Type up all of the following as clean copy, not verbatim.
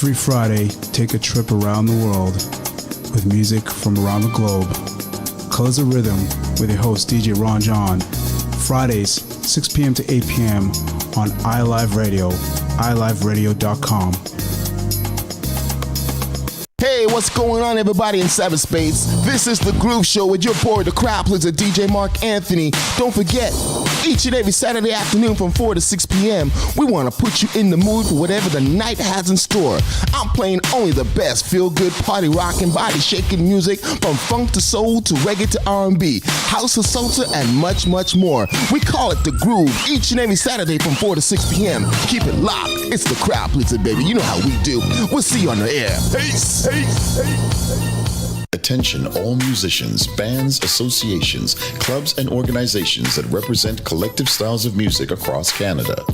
Every Friday, take a trip around the world with music from around the globe. Colors of Rhythm with your host DJ Ron John. Fridays, 6 p.m. to 8 p.m. on iLive Radio, iliveradio.com. Hey, what's going on, everybody in cyberspace? This is The Groove Show with your boy, the crowd pleaser, DJ Mark Anthony. Don't forget, each and every Saturday afternoon from 4 to 6 p.m., we want to put you in the mood for whatever the night has in store. I'm playing only the best feel-good party rocking, body-shaking music from funk to soul to reggae to R&B, house to salsa, and much, much more. We call it The Groove each and every Saturday from 4 to 6 p.m. Keep it locked. It's the crowd pleaser, baby. You know how we do. We'll see you on the air. Peace. Attention all musicians, bands, associations, clubs, and organizations that represent collective styles of music across Canada.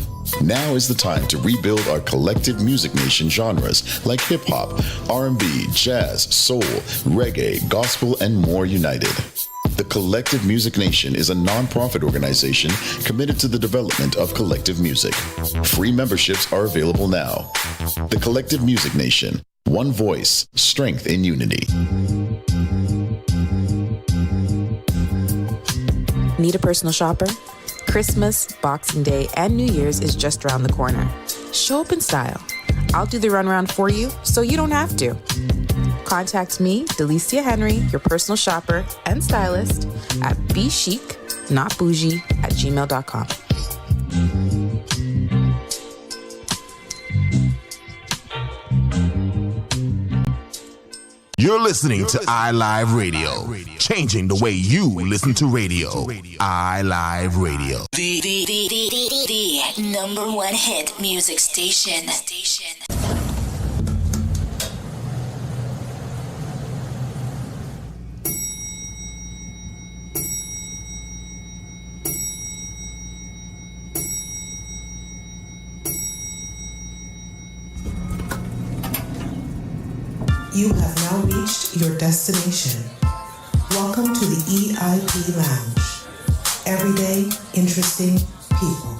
Now is the time to rebuild our collective music nation genres like hip-hop, R&B, jazz, soul, reggae, gospel, and more united. The Collective Music Nation is a non-profit organization committed to the development of collective music. Free memberships are available now. The Collective Music Nation. One voice, strength in unity. Need a personal shopper? Christmas, Boxing Day, and New Year's is just around the corner. Show up in style. I'll do the runaround for you so you don't have to. Contact me, Delicia Henry, your personal shopper and stylist, at bechicnotbougie@gmail.com. You're listening to iLive Radio, changing the way you listen to radio. iLive Radio. The number one hit music station. You have now reached your destination. Welcome to the EIP Lounge. Everyday, interesting people.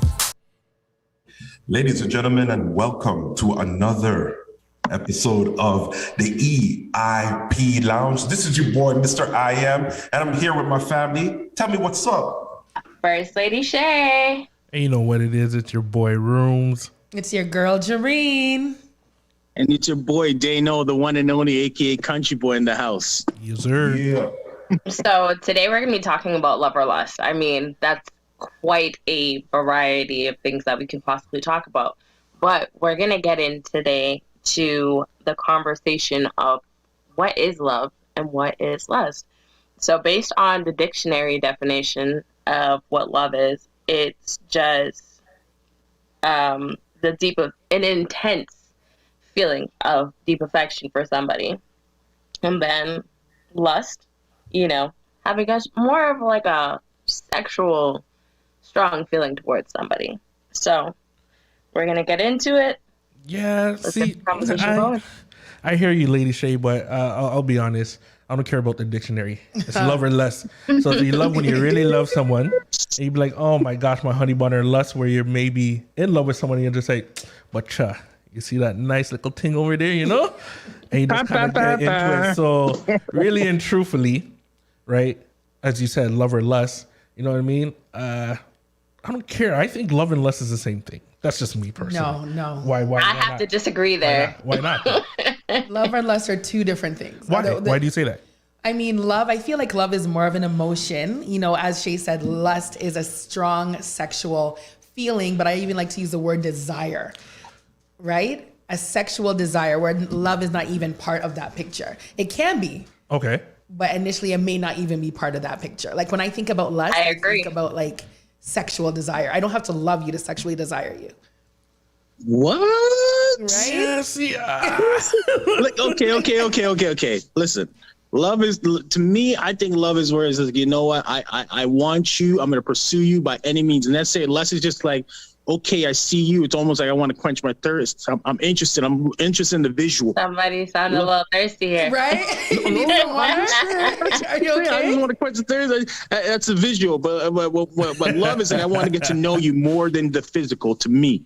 Ladies and gentlemen, and welcome to another episode of the EIP Lounge. This is your boy, Mr. I Am, and I'm here with my family. Tell me what's up. First Lady Shay. And you know what it is. It's your boy, Rooms. It's your girl, Jareen. And it's your boy, Dano, the one and only, a.k.a. Country Boy in the house. Yes, sir. Yeah. So today we're going to be talking about love or lust. I mean, that's quite a variety of things that we can possibly talk about. But we're going to get in today to the conversation of what is love and what is lust. So based on the dictionary definition of what love is, it's just an intense feeling of deep affection for somebody. And then lust, having more of like a sexual strong feeling towards somebody. So we're gonna get into it. Yeah, I hear you, Lady Shay, but I'll be honest, I don't care about the dictionary. It's love or lust. So if you love when you really love someone, and you be like, oh my gosh, my honey bun, or lust where you're maybe in love with someone and you're just like, but you see that nice little thing over there, And you just kind of get into it. So really and truthfully, right, as you said, love or lust, you know what I mean? I don't care. I think love and lust is the same thing. That's just me personally. No. Why I have to disagree there. Why not? Love and lust are two different things. Why do you say that? I mean, I feel like love is more of an emotion. As Shay said, lust is a strong sexual feeling, but I even like to use the word desire. Right? A sexual desire where love is not even part of that picture. It can be. Okay. But initially it may not even be part of that picture. Like when I think about lust, I agree. think about like sexual desire. I don't have to love you to sexually desire you. What? Right? Yes, yeah. Okay. Listen, love is, to me, I think love is where it's like, you know what? I want you. I'm going to pursue you by any means. And that's it. Lust is just like, okay, I see you. It's almost like I want to quench my thirst. I'm interested. I'm interested in the visual. Somebody sounded a little thirsty here. Right? Are you okay? I just want to quench the thirst. That's a visual. But love is like I want to get to know you more than the physical to me.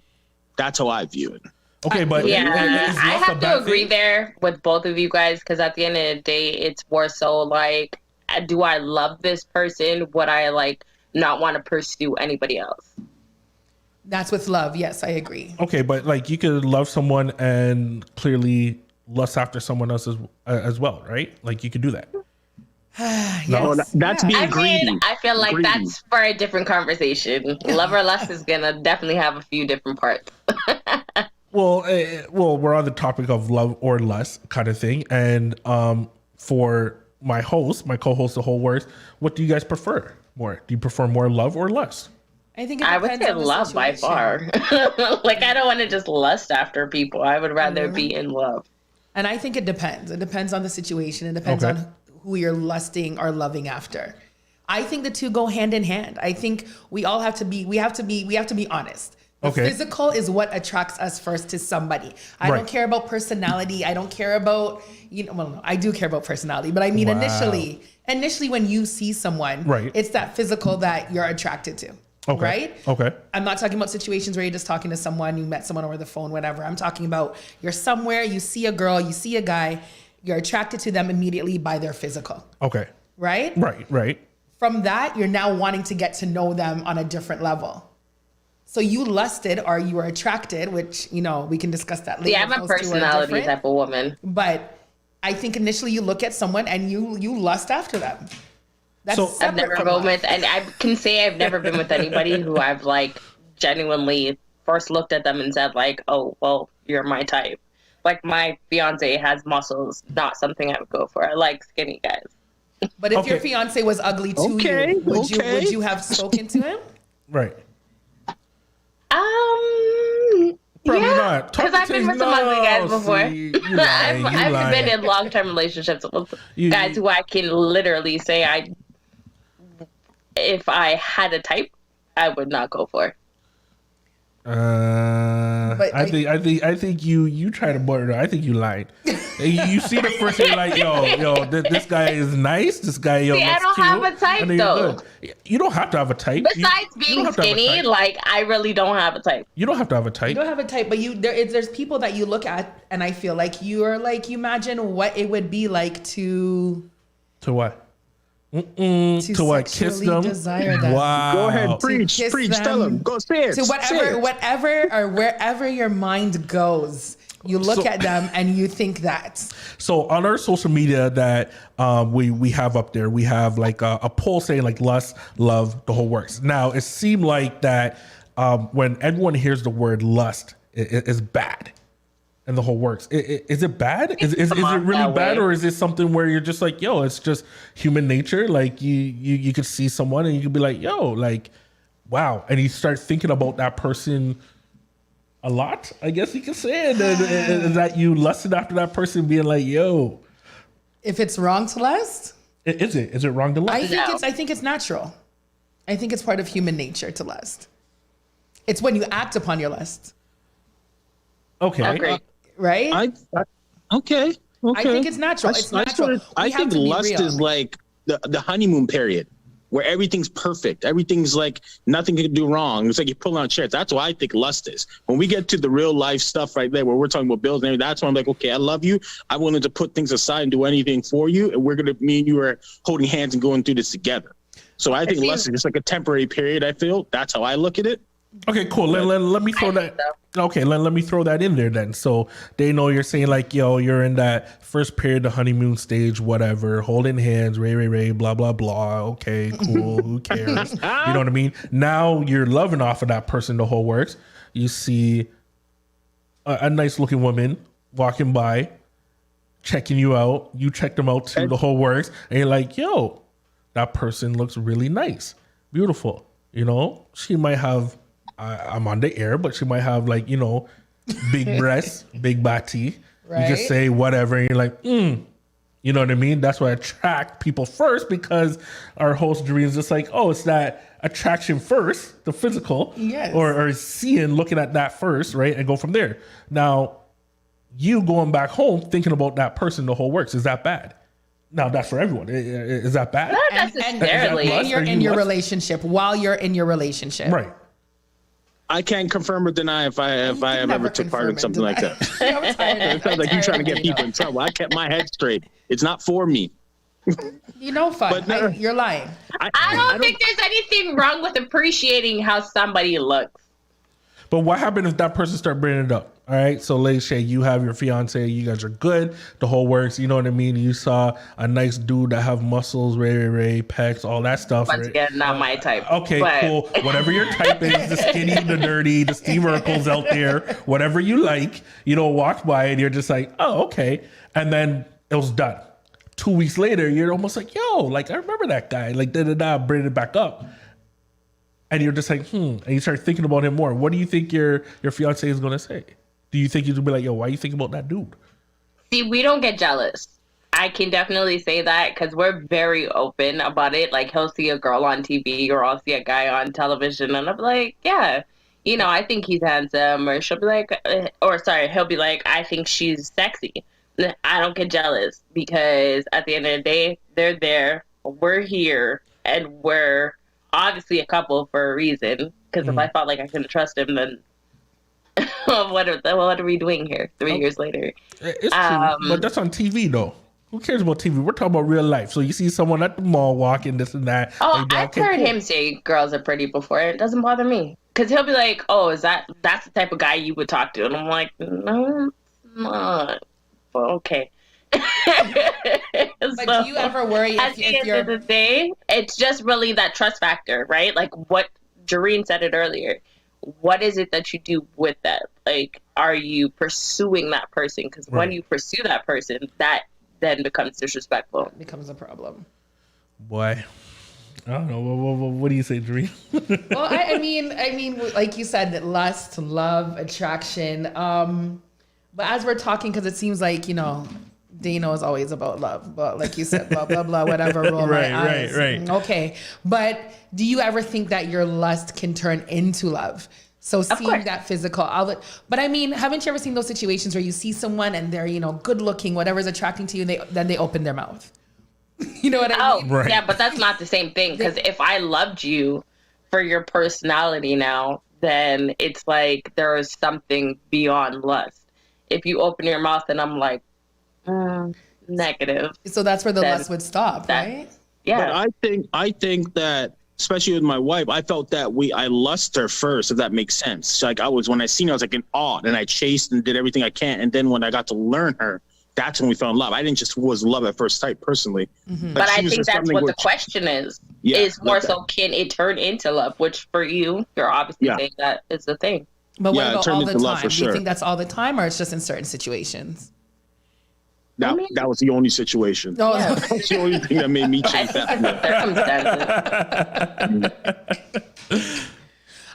That's how I view it. Okay, but yeah, is I lust a have to bad agree thing? there with both of you guys because at the end of the day, it's more so like, do I love this person? Would I like not want to pursue anybody else? That's with love. Yes, I agree. Okay, but like you could love someone and clearly lust after someone else as well, right? Like you could do that. No, that's being I greedy. mean, I feel like Greedy. that's for a different conversation. Love or lust is gonna definitely have a few different parts. Well, we're on the topic of love or lust kind of thing, and for my co-host, The Whole Works, what do you guys prefer more? Do you prefer more love or lust? I think it I would depends say on the love by far. situation. Like I don't want to just lust after people. I would rather be in love. And I think it depends. It depends on the situation. It depends Okay. on who you're lusting or loving after. I think the two go hand in hand. I think we all have to be honest. The Okay. physical is what attracts us first to somebody. I Right. don't care about personality. I don't care about, well, no, I do care about personality, but I mean, Wow. initially when you see someone, Right. it's that physical that you're attracted to. Okay. Right? Okay. I'm not talking about situations where you're just talking to someone, you met someone over the phone, whatever. I'm talking about you're somewhere, you see a girl, you see a guy, you're attracted to them immediately by their physical, Okay. right? Right. From that, you're now wanting to get to know them on a different level. So you lusted or you were attracted, which, we can discuss that later. Yeah, I'm a Those two are personality different. type of woman. But I think initially you look at someone and you lust after them. That's So- I've separate never from been love. with, and I can say I've never been with anybody who I've like genuinely first looked at them and said like, oh, well, you're my type. Like my fiance has muscles, not something I would go for. I like skinny guys. But if your Okay. fiance was ugly to Okay, you, would okay. you have spoken to him? Right. Probably not. Because I've been with some ugly guys before. see, you lying, you I've lying. been in long-term relationships with You- guys who I can literally say if I had a type, I would not go for. But I think you try to butter it. I think you lied. You see the first thing you're like, yo, this guy is nice. This guy, See, I looks don't have cute. a type, And then you're though. good. You don't have to have a type. You Besides don't being have to have a skinny, type. like I really don't have a type. You don't have to have a type. You don't have a type, but there's people that you look at, and I feel like you imagine what it would be like to what? To what? Kiss sexually them? desire them. Wow. Go ahead, preach, kiss tell them, him. Go say it. to say it. whatever or wherever your mind goes. You look So- at them and you think that. So on our social media that we have up there, we have like a poll saying like lust, love, the whole works. Now it seemed like that when everyone hears the word lust, it's bad, and the whole works. Is it bad? Is it really that bad, way. or is it something where you're just like, yo, it's just human nature? Like you could see someone and you could be like, yo, like, wow, and you start thinking about that person a lot, I guess you could say, and then that you lusted after that person, being like, yo. If it's wrong to lust, Is it wrong to lust? I think it's natural. I think it's part of human nature to lust. It's when you act upon your lust, Okay. Agreed. right? Okay. I think it's natural. It's natural. I We have think to be lust real. is like the honeymoon period where everything's perfect. Everything's like nothing can do wrong. It's like you're pulling out chairs. That's what I think lust is. When we get to the real life stuff right there, where we're talking about bills and everything, that's when I'm like, okay, I love you. I'm willing to put things aside and do anything for you. And me and you are holding hands and going through this together. So I think lust is just like a temporary period. I feel that's how I look at it. Okay, cool. Let me throw that. Okay, let me throw that in there then. So they know you're saying like, yo, you're in that first period, the honeymoon stage, whatever, holding hands, ray, blah, blah, blah. Okay, cool. Who cares? You know what I mean? Now you're loving off of that person, the whole works. You see a nice looking woman walking by, checking you out. You check them out too, the whole works. And you're like, yo, that person looks really nice, beautiful. You know, she might have, I'm on the air, but she might have like, big breasts, big body. Right. You just say whatever and you're like, you know what I mean? That's what attract people first, because our host Doreen is just like, oh, it's that attraction first, the physical, Yes. or seeing, looking at that first, right? And go from there. Now, you going back home thinking about that person, the whole works. Is that bad? Now that's for everyone. Is that bad? Not necessarily. Is that lust? You're Are in you your lust? relationship while you're in your relationship. Right. I can't confirm or deny if I have ever took part in something like that. It sounds like you're trying to get people in trouble. I kept my head straight. It's not for me. You know, fun. You're lying. I don't think there's anything wrong with appreciating how somebody looks. But what happened if that person start bringing it up? All right, so let's say you have your fiance, you guys are good, the whole works. You know what I mean? You saw a nice dude that have muscles, ray, pecs, all that stuff. Once again, not my type. Okay, cool. Whatever your type is, the skinny, the nerdy, the Steve Urkels out there, whatever you like, you know, walk by and you're just like, oh, okay. And then it was done. 2 weeks later, you're almost like, yo, like I remember that guy, like bring it back up. And you're just like, and you start thinking about him more. What do you think your fiance is going to say? Do you think he's going to be like, yo, why you think about that dude? See, we don't get jealous. I can definitely say that because we're very open about it. Like, he'll see a girl on TV or I'll see a guy on television and I'm like, yeah, you know, I think he's handsome. Or she'll be like, he'll be like, I think she's sexy. I don't get jealous because at the end of the day, they're there, we're here, and we're obviously a couple for a reason. Because if I felt like I couldn't trust him, then what are we doing here 3 years later? It's true, but that's on TV though. Who cares about TV? We're talking about real life. So you see someone at the mall walking, this and that. Oh, I've heard him say girls are pretty before. It doesn't bother me. Because he'll be like, oh, that's the type of guy you would talk to. And I'm like, no, it's not. Well, okay. But do you ever worry at the end of the day, it's just really that trust factor, right? Like what Jareen said it earlier. What is it that you do with that? Like, are you pursuing that person? Because when you pursue that person, that then becomes disrespectful. It becomes a problem. Boy, I don't know. What do you say, Jareen? Well, I mean, like you said, lust, love, attraction. But as we're talking, because it seems like, you know, Dano is always about love, but like you said, blah, blah, blah, whatever. Roll my eyes. Right. Okay. But do you ever think that your lust can turn into love? So seeing that physical outlet. But I mean, haven't you ever seen those situations where you see someone and they're, you know, good looking, whatever's attracting to you, and then they open their mouth? You know what I mean? Yeah, but that's not the same thing. Because if I loved you for your personality now, then it's like there is something beyond lust. If you open your mouth and I'm like, negative. So that's where the lust would stop, right? Yeah. But I think that, especially with my wife, I felt that I lust her first, if that makes sense. So like when I seen her, I was like in awe, and I chased and did everything I can. And then when I got to learn her, that's when we fell in love. I didn't just was love at first sight personally. Mm-hmm. But I think that's what the question is. Yeah, is more so, can it turn into love? Which for you, you're obviously saying that is the thing. But what about all the time? Do you think that's all the time, or it's just in certain situations? That was the only situation. No, that's the only thing that made me change that.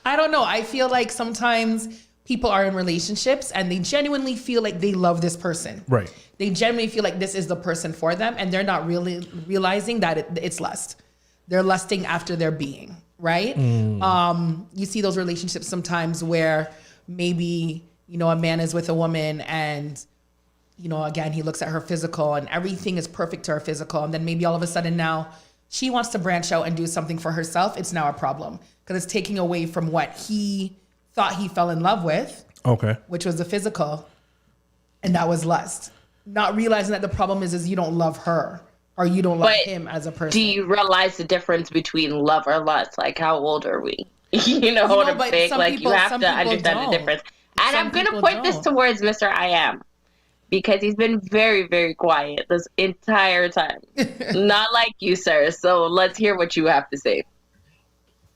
I don't know. I feel like sometimes people are in relationships and they genuinely feel like they love this person. Right. They genuinely feel like this is the person for them, and they're not really realizing that it's lust. They're lusting after their being. Right? You see those relationships sometimes where maybe, you know, a man is with a woman and, you know, again, he looks at her physical and everything is perfect to her physical. And then maybe all of a sudden now she wants to branch out and do something for herself. It's now a problem because it's taking away from what he thought he fell in love with. Okay. Which was the physical. And that was lust. Not realizing that the problem is you don't love her. Or you don't love him as a person. Do you realize the difference between love or lust? Like, how old are we? you know what I'm saying? Like, you have to understand the difference. And I'm going to point this towards Mr. I Am. Because he's been very, very quiet this entire time. Not like you, sir. So let's hear what you have to say.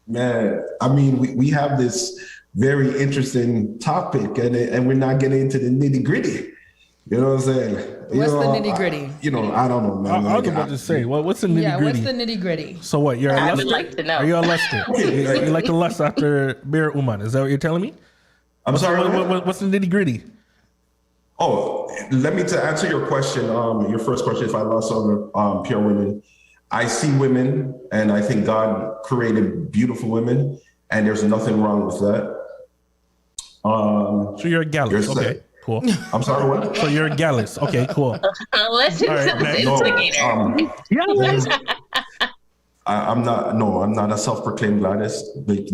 Man, I mean, we have this very interesting topic, and we're not getting into the nitty gritty. You know what I'm saying? What's the nitty gritty? I don't know, man. I was about to say, what's the nitty gritty? Yeah, what's the nitty gritty? So what? You're a luster? I would like to know. Are you a luster? You like to lust after Bir Uman? Is that what you're telling me? I'm sorry. What's the nitty gritty? Oh, let me to answer your question. Your first question: if I lust other pure women, I see women, and I think God created beautiful women, and there's nothing wrong with that. So you're a gallus, okay? Cool. I'm sorry, what? So you're a gallus. Okay, cool. Listen to the instigator. I'm not a self-proclaimed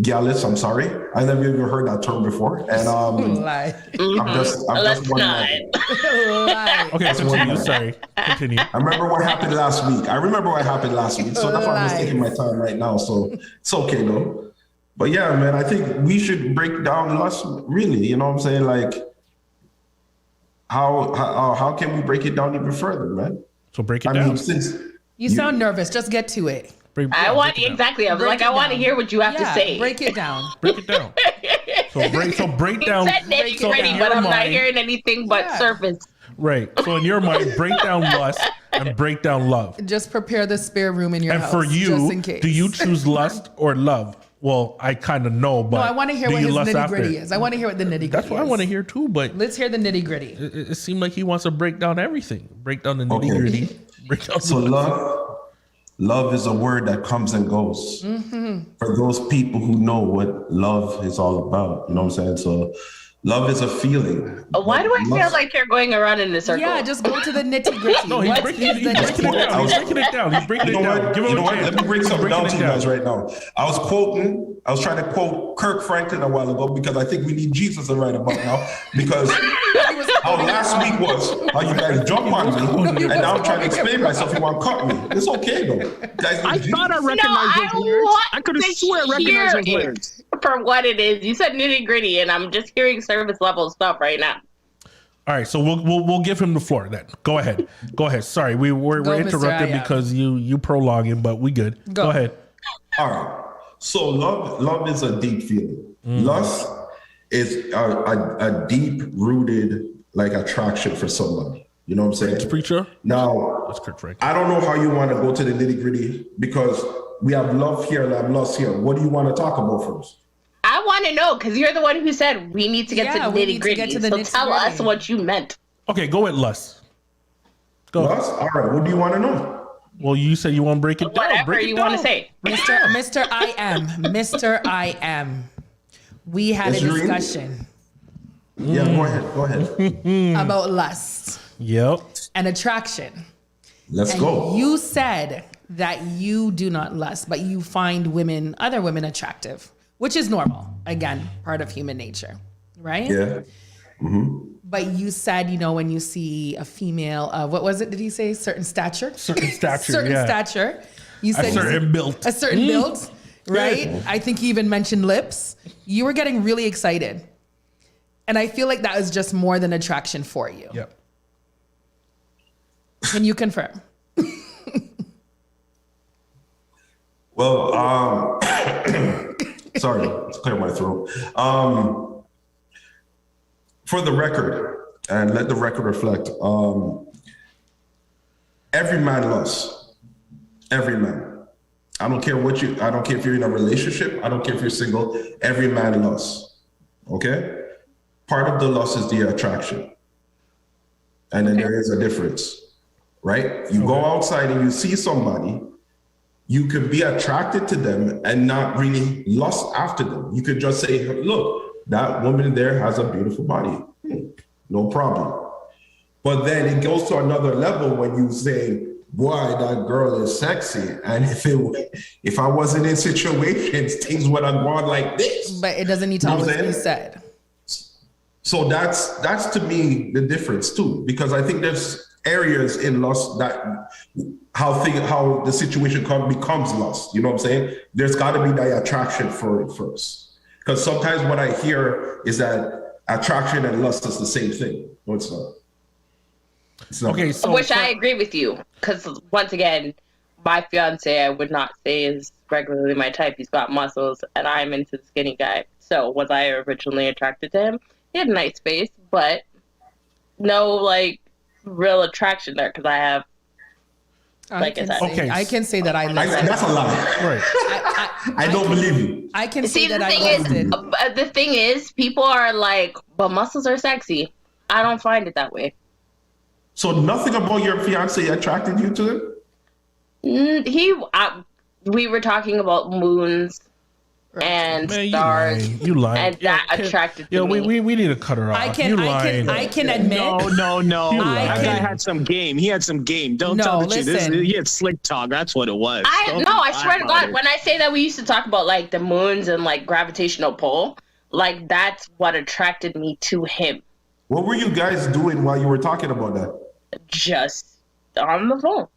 Gallus. I'm sorry. I never even heard that term before. And Lie. I'm just one man. Okay, continue. Sorry. Continue. I remember what happened last week. So that's why I'm just taking my time right now. So it's okay though. But yeah, man, I think we should break down lust really. You know what I'm saying? Like how can we break it down even further, man? So break it down. You sound nervous. Just get to it. I want to hear what you have to say. Break it down. Break it down. So break down. You said nitty-gritty, but I'm not hearing anything but surface. Right. So in your mind, break down lust and break down love. Just prepare the spare room in your house. And for you, just in case. Do you choose lust or love? Well, I kind of know, but no, I want to hear what his nitty-gritty is. I want to hear what the nitty-gritty is. That's what I want to hear too, but let's hear the nitty-gritty. It seemed like he wants to break down everything. Break down the nitty-gritty. Okay. Break down Love is a word that comes and goes. For those people who know what love is all about, you know what I'm saying? So love is a feeling. Why do I feel like you're going around in a circle? Yeah, just go to the nitty-gritty. No, he's breaking it down. He's breaking it down. Give him a chance. Let me break something down to you guys right now. I was trying to quote Kirk Franklin a while ago because I think we need Jesus right about now. Because how last week was, how you guys jump on me, and now I'm trying to explain myself. You want to cut me. It's okay though. Guys, I thought I recognized those words. I could have swear I recognized those words. For what it is. You said nitty-gritty, and I'm just hearing service level stuff right now. All right, so we'll give him the floor then. Go ahead. Sorry, we're interrupted because you prologuing, but we good. Go ahead. All right. So love is a deep feeling. Lust is a deep rooted like attraction for somebody. You know what I'm saying? Preacher. Now, that's correct. I don't know how you want to go to the nitty gritty because we have love here and I have lust here. What do you want to talk about first? I want to know because you're the one who said we need to get to the nitty gritty. So tell us what you meant. Okay, go with lust. Go. Lust? All right. What do you want to know? Well, you said you want to break it down. Whatever you want to say. Mr. I am. We had a discussion. Yeah, go ahead. About lust. Yep. And attraction. Let's go. You said that you do not lust, but you find other women attractive, which is normal. Again, part of human nature, right? Yeah. Mm-hmm. But you said, when you see a female, what was it? Did he say certain stature? Certain stature. Stature. You said a certain build. A certain build, right? I think you even mentioned lips. You were getting really excited. And I feel like that was just more than attraction for you. Yep. Can you confirm? Well, sorry, to clear my throat. For the record, and let the record reflect, every man lusts. Every man. I don't care if you're in a relationship. I don't care if you're single. Every man lusts. Okay? Part of the lust is the attraction. And then there is a difference, right? You go outside and you see somebody, you could be attracted to them and not really lust after them. You could just say, look, that woman there has a beautiful body. No problem. But then it goes to another level when you say, boy, that girl is sexy. And if I wasn't in situations, things would have gone like this. But it doesn't need to always be said. So that's to me the difference too, because I think there's areas in lust that how the situation becomes lust. You know what I'm saying? There's got to be that attraction for it first, because sometimes what I hear is that attraction and lust is the same thing. No, it's not. It's not. Okay, so which I agree with you, because once again, my fiance I would not say is regularly my type. He's got muscles, and I'm into the skinny guy. So was I originally attracted to him? He had a nice face, but no real attraction there because I have. I can say that I lusted. That's a lie. Right. I don't believe you. I can say that I lusted. The thing is, people are like, but muscles are sexy. I don't find it that way. So nothing about your fiance attracted you to him? We were talking about moons and Man, stars. You lying. And that attracted Yo, me. we need to cut her off. I can admit. No. I That can- guy had some game. He had some game. Don't No, tell the truth. listen. He had slick talk. That's what it was. I swear to God, when I say that we used to talk about like the moons and like gravitational pull, like that's what attracted me to him. What were you guys doing while you were talking about that? Just on the phone.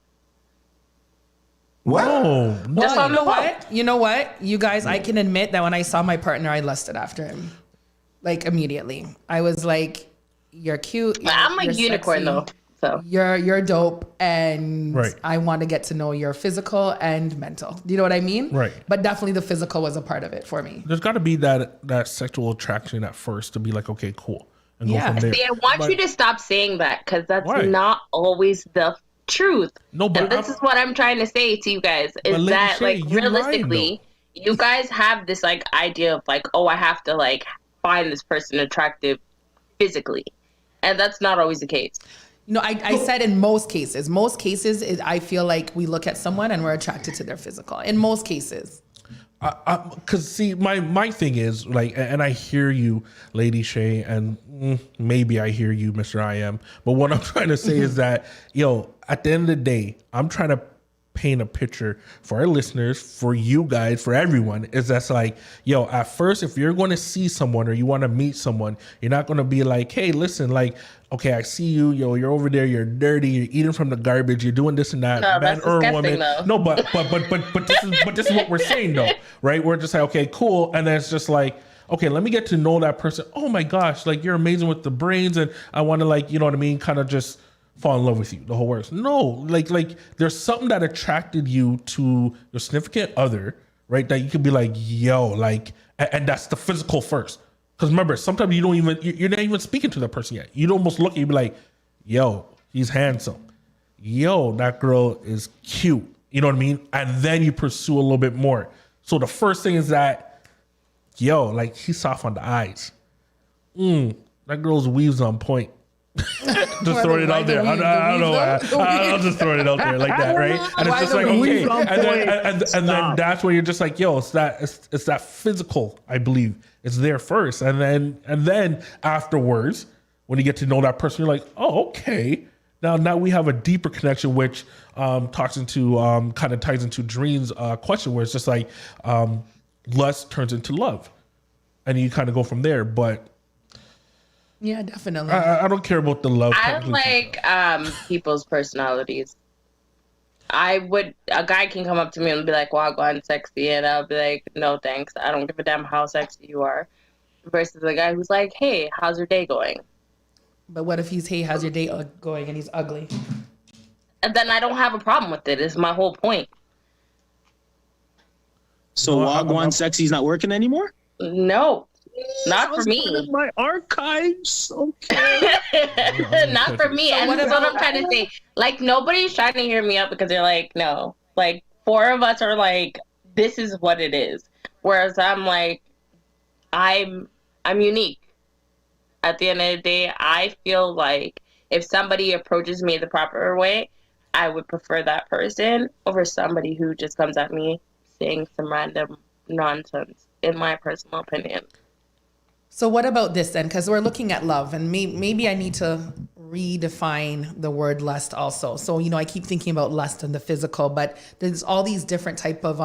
What? Oh, Just Well, on the phone. you know what? You guys, I can admit that when I saw my partner, I lusted after him. Like immediately. I was like, you're cute. I'm a you're unicorn sexy, though. So You're dope, and Right. I want to get to know your physical and mental. Do you know what I mean? Right. But definitely the physical was a part of it for me. There's got to be that sexual attraction at first to be like, okay, cool, and go from there. See, I want But- you to stop saying that because that's Why? not always the truth. No, but and this is what I'm trying to say to you guys But is Lady that Shay, like you lied, realistically, you guys have this like idea of like, oh, I have to like find this person attractive physically, and that's not always the case. You know, I said in most cases. Most cases, I feel like we look at someone and we're attracted to their physical. In most cases. Because see, my thing is like, and I hear you, Lady Shay, and maybe I hear you, Mr. I Am. But what I'm trying to say is that, yo, at the end of the day, I'm trying to paint a picture for our listeners, for you guys, for everyone. Is that's like, yo, at first, if you're going to see someone or you want to meet someone, you're not going to be like, hey, listen, like, okay, I see you, yo, you're over there, you're dirty, you're eating from the garbage, you're doing this and that, No, man that's or disgusting, woman. though. No, but this is what we're saying though, right? We're just like, okay, cool, and then it's just like, okay, let me get to know that person. Oh my gosh, like you're amazing with the brains, and I want to like, you know what I mean, kind of just fall in love with you, the whole works. No, like there's something that attracted you to your significant other, right? That you could be like, yo, like, and that's the physical first. Because remember, sometimes you're not even speaking to that person yet. You'd almost look at you and be like, yo, he's handsome. Yo, that girl is cute. You know what I mean? And then you pursue a little bit more. So the first thing is that, yo, like he's soft on the eyes. That girl's weave's on point. Just throwing it out there. I don't know. I'll just throw it out there like that, right? And it's just like, okay. And then that's where you're just like, yo, it's that physical, I believe. It's there first. And then afterwards, when you get to know that person, you're like, oh, okay. Now we have a deeper connection, which talks into kind of ties into Dream's question, where it's just like lust turns into love. And you kind of go from there. But Yeah, definitely. I don't care about the love. I don't like people's personalities. A guy can come up to me and be like, "Wow, go on, sexy," and I'll be like, "No, thanks. I don't give a damn how sexy you are." Versus a guy who's like, "Hey, how's your day going?" But what if he's, hey, how's your day going, and he's ugly? And then I don't have a problem with it. It's my whole point. So Wagwan Sexy's not working anymore? No, not for me. My archives, okay. Not for me. And that's what I'm trying to say. Like, nobody's trying to hear me up because they're like, no. Like, 4 of us are like, this is what it is. Whereas I'm like, I'm unique. At the end of the day, I feel like if somebody approaches me the proper way, I would prefer that person over somebody who just comes at me saying some random nonsense, in my personal opinion. So what about this then? Because we're looking at love, and maybe I need to redefine the word lust also. So, you know, I keep thinking about lust and the physical, but there's all these different type of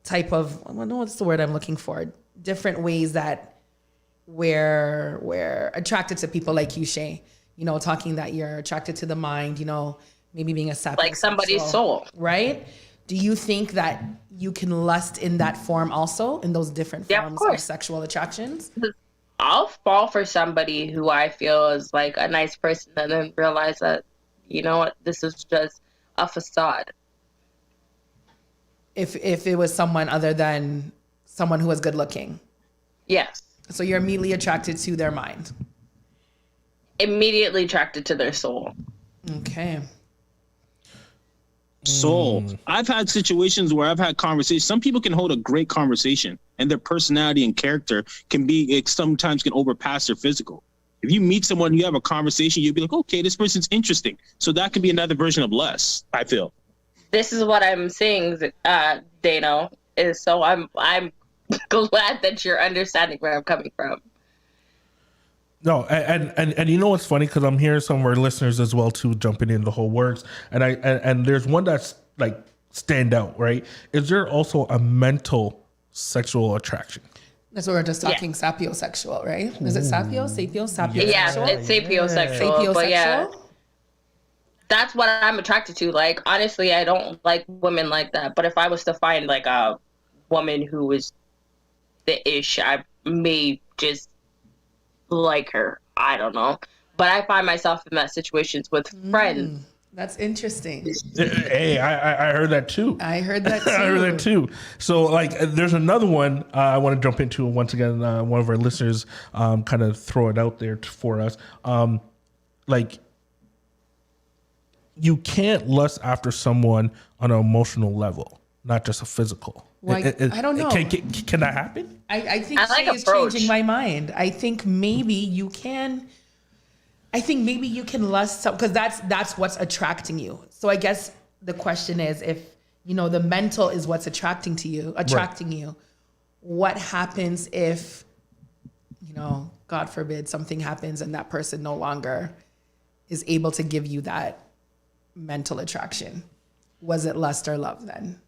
what's the word I'm looking for? Different ways that we're attracted to people like you, Shay. You know, talking that you're attracted to the mind, you know, maybe being a sapiosexual. Like somebody's soul. Right? Do you think that you can lust in that form also, in those different forms of sexual attractions? I'll fall for somebody who I feel is like a nice person and then realize that, you know what, this is just a facade. If it was someone other than someone who was good looking? Yes. So you're immediately attracted to their mind? Immediately attracted to their soul. Okay. Soul. I've had situations where I've had conversations. Some people can hold a great conversation, and their personality and character sometimes can overpass their physical. If you meet someone, you have a conversation, you'll be like, okay, this person's interesting. So that could be another version of lust, I feel. This is what I'm saying, Dano, is so I'm glad that you're understanding where I'm coming from. No, and you know what's funny, because I'm hearing some of our listeners as well too jumping in the whole works, and there's one that's like stand out, right? Is there also a mental sexual attraction? That's what we're just talking, sapiosexual, right? Is it sapiosexual? Yeah, it's sapiosexual, but yeah. That's what I'm attracted to. Like, honestly, I don't like women like that. But if I was to find like a woman who is the ish, I may just like her. I don't know. But I find myself in that situations with friends. That's interesting. Hey, I heard that too. I heard that too. I heard that too. So, like, there's another one I want to jump into. Once again, one of our listeners kind of throw it out there for us. Like, you can't lust after someone on an emotional level, not just a physical. Well, I don't know. Can that happen? I think Shay is changing my mind. I think maybe you can. I think maybe you can lust because that's what's attracting you. So I guess the question is, if the mental is what's attracting you, what happens if God forbid something happens and that person no longer is able to give you that mental attraction? Was it lust or love then?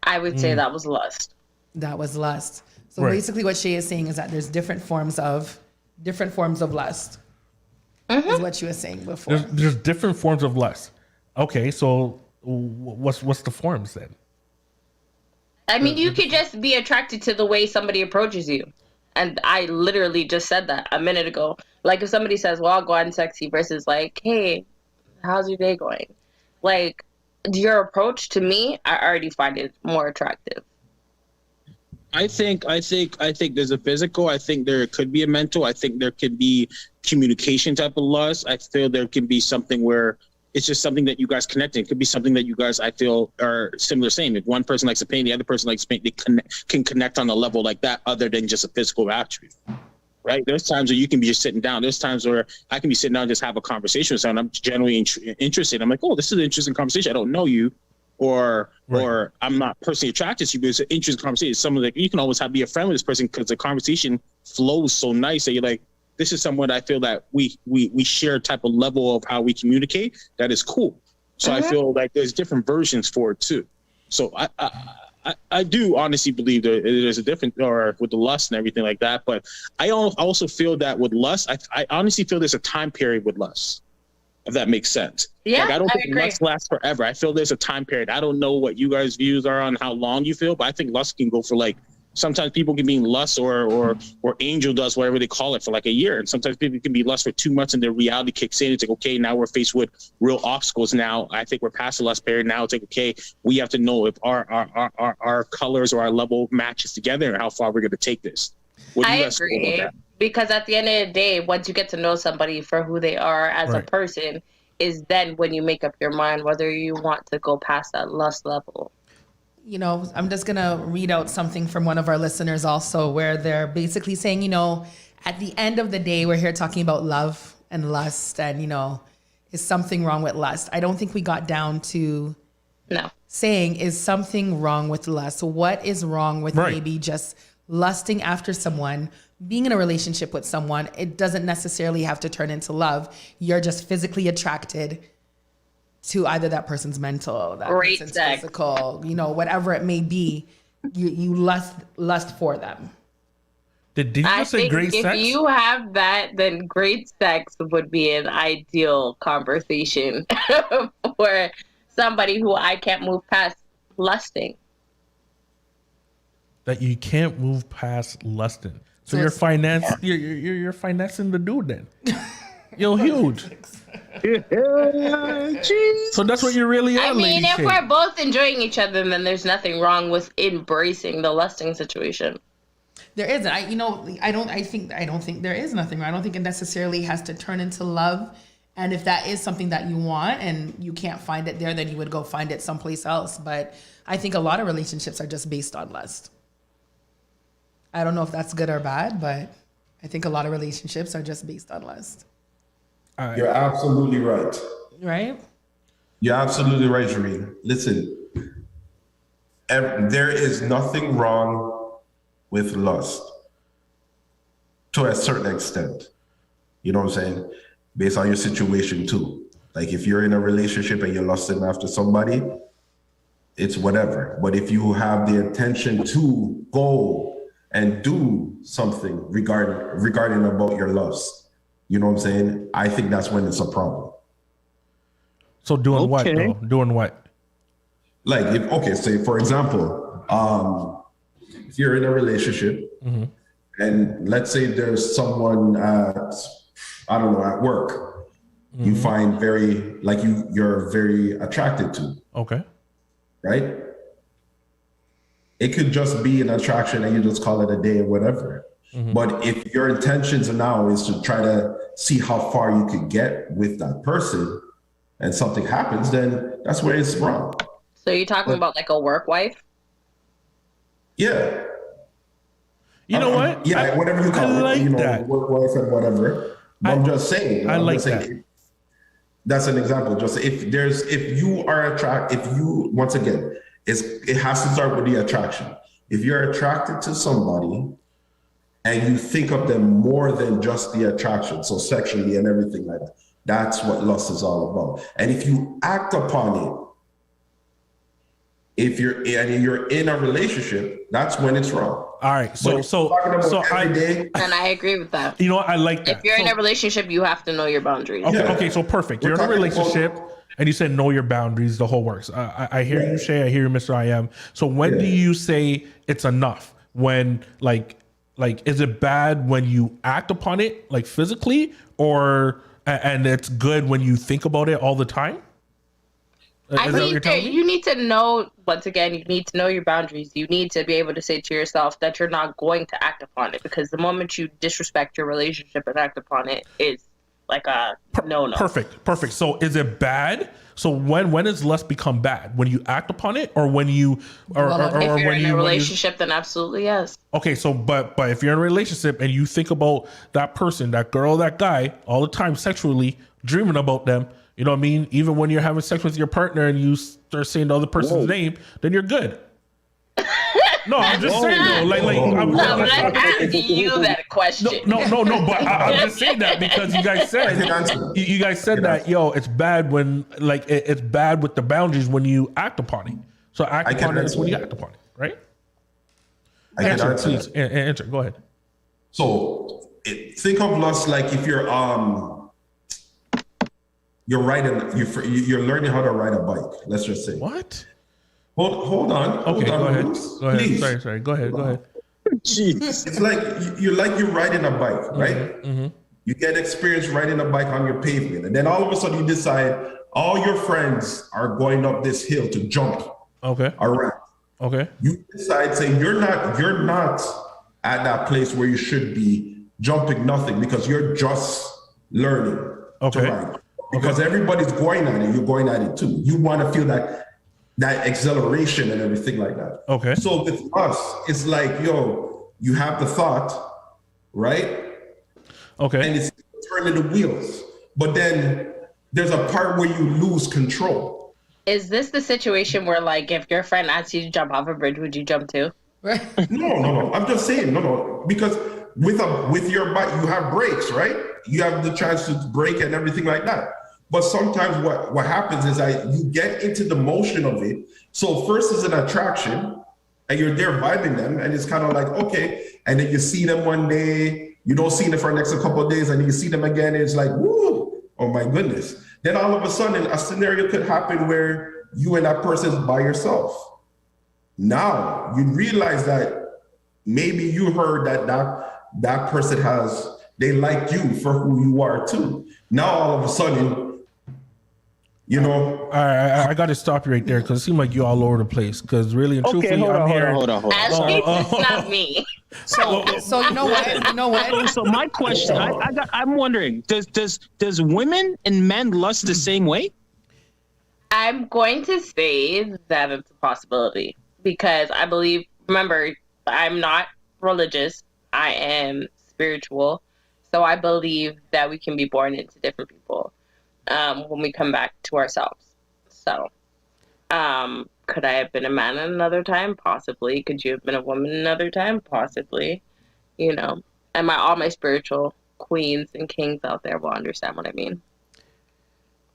I would say that was lust. That was lust. So basically what Shay is saying is that there's different forms of lust. Is what you were saying before. There's different forms of lust. Okay, so what's the forms then? I mean, you could just be attracted to the way somebody approaches you. And I literally just said that a minute ago. Like, if somebody says, well, I'll go out and sexy versus like, hey, how's your day going? Like, your approach to me, I already find it more attractive. I think there's a physical. I think there could be a mental. I think there could be communication type of lust. I feel there can be something where it's just something that you guys connect. It could be something that you guys, I feel, are similar. Same. If one person likes to paint, the other person likes to paint, they can connect on a level like that, other than just a physical attribute. Right? There's times where you can be just sitting down. There's times where I can be sitting down and just have a conversation with someone. I'm generally interested. I'm like, oh, this is an interesting conversation. I don't know you. Or I'm not personally attracted to you, but it's an interesting conversation. It's someone that you can always be a friend with this person because the conversation flows so nice that you're like, this is someone I feel that we share a type of level of how we communicate that is cool. So I feel like there's different versions for it too. So I do honestly believe that there's a different, or with the lust and everything like that. But I also feel that with lust, I honestly feel there's a time period with lust, if that makes sense. Yeah, like, I don't think lust lasts forever. I feel there's a time period. I don't know what you guys' views are on how long you feel, but I think lust can go for like, sometimes people can be in lust or angel dust, whatever they call it, for like a year. And sometimes people can be lust for 2 months and their reality kicks in. It's like, okay, now we're faced with real obstacles. Now I think we're past the lust period. Now it's like, okay, we have to know if our colors or our level matches together and how far we're going to take this. I agree. Because at the end of the day, once you get to know somebody for who they are as a person, is then when you make up your mind whether you want to go past that lust level. I'm just going to read out something from one of our listeners also, where they're basically saying, at the end of the day, we're here talking about love and lust and, is something wrong with lust? I don't think we got down to saying, is something wrong with lust? So what is wrong with maybe just lusting after someone, being in a relationship with someone? It doesn't necessarily have to turn into love. You're just physically attracted to either that person's mental, that person's physical, whatever it may be, you lust for them. Did you just say great sex? If you have that, then great sex would be an ideal conversation for somebody who I can't move past lusting. That you can't move past lusting. So you're financing the dude then. You're huge. So that's what you really are. I mean, if we're both enjoying each other, then there's nothing wrong with embracing the lusting situation. There isn't. I don't think there is nothing wrong. I don't think it necessarily has to turn into love. And if that is something that you want and you can't find it there, then you would go find it someplace else. But I think a lot of relationships are just based on lust. I don't know if that's good or bad, but I think a lot of relationships are just based on lust. You're absolutely right. Right? You're absolutely right, Jareen. Listen, there is nothing wrong with lust to a certain extent. You know what I'm saying? Based on your situation too. Like if you're in a relationship and you're lusting after somebody, it's whatever. But if you have the intention to go and do something regarding about your lust, you know what I'm saying? I think that's when it's a problem. So doing what though? Doing what? Like say for example, if you're in a relationship and let's say there's someone at work, you find you're very attracted to. Okay. Right? It could just be an attraction and you just call it a day or whatever. But if your intentions now is to try to see how far you could get with that person and something happens, then that's where it's wrong. So you're talking about like a work wife? Yeah. You know what? Yeah, whatever you call it, like that. Work wife and whatever. But I'm just saying. That. That's an example. Just if you once again, it has to start with the attraction. If you're attracted to somebody and you think of them more than just the attraction, so sexually and everything like that, that's what lust is all about. And if you act upon it, if you're in a relationship, that's when it's wrong. All right. And I agree with that. You know what? I like that. If you're in a relationship, you have to know your boundaries. Okay, so perfect. You're in a relationship and you said know your boundaries, the whole works. I hear you, Shay. I hear you, Mr. I Am. So when do you say it's enough? When like is it bad when you act upon it like physically, or and it's good when you think about it all the time? I think you need to know, once again, you need to know your boundaries. You need to be able to say to yourself that you're not going to act upon it, because the moment you disrespect your relationship and act upon it is like a no-no. Perfect. So is it bad? So when does lust become bad? When you act upon it, or when you or if you're when in a relationship, then absolutely yes. Okay, so but if you're in a relationship and you think about that person, that girl, that guy all the time sexually, dreaming about them, you know what I mean? Even when you're having sex with your partner and you start saying the other person's name, then you're good. No, I'm just saying though. I'm asking you that question. No. But I'm just saying that because you guys said that it's bad when it's bad with the boundaries when you act upon it. So act upon it is when you act upon it, right? Please answer. Go ahead. So think of lust like if you're you're learning how to ride a bike. Let's just say. What? Hold on. Okay, go ahead. Please. Sorry. Go ahead. Jeez. It's like you're riding a bike, right? Mm-hmm. You get experience riding a bike on your pavement, and then all of a sudden you decide all your friends are going up this hill to jump. Okay. Around. Okay. You decide, say you're not at that place where you should be jumping nothing because you're just learning to ride. Because everybody's going at it, you're going at it too. You want to feel that exhilaration and everything like that. Okay. So with us, it's like, you have the thought, right? Okay. And it's turning the wheels. But then there's a part where you lose control. Is this the situation where, like, if your friend asks you to jump off a bridge, would you jump too? No. I'm just saying, no. Because with your bike, you have brakes, right? You have the chance to brake and everything like that. But sometimes what happens is you get into the motion of it. So first is an attraction and you're there vibing them. And it's kind of like, okay. And then you see them one day, you don't see them for the next couple of days, and then you see them again. And it's like, woo, oh my goodness. Then all of a sudden a scenario could happen where you and that person is by yourself. Now you realize that maybe you heard that person they like you for who you are too. Now all of a sudden, I got to stop you right there because it seems like you're all over the place. Because really and truthfully, I'm here. Hold on. It's not me. So you know what? So my question, I'm wondering, does women and men lust the same way? I'm going to say that it's a possibility because I believe. Remember, I'm not religious. I am spiritual. So I believe that we can be born into different people when we come back to ourselves. So Could I have been a man at another time? Possibly. Could you have been a woman another time? Possibly. You know, and all my spiritual queens and kings out there will understand what I mean.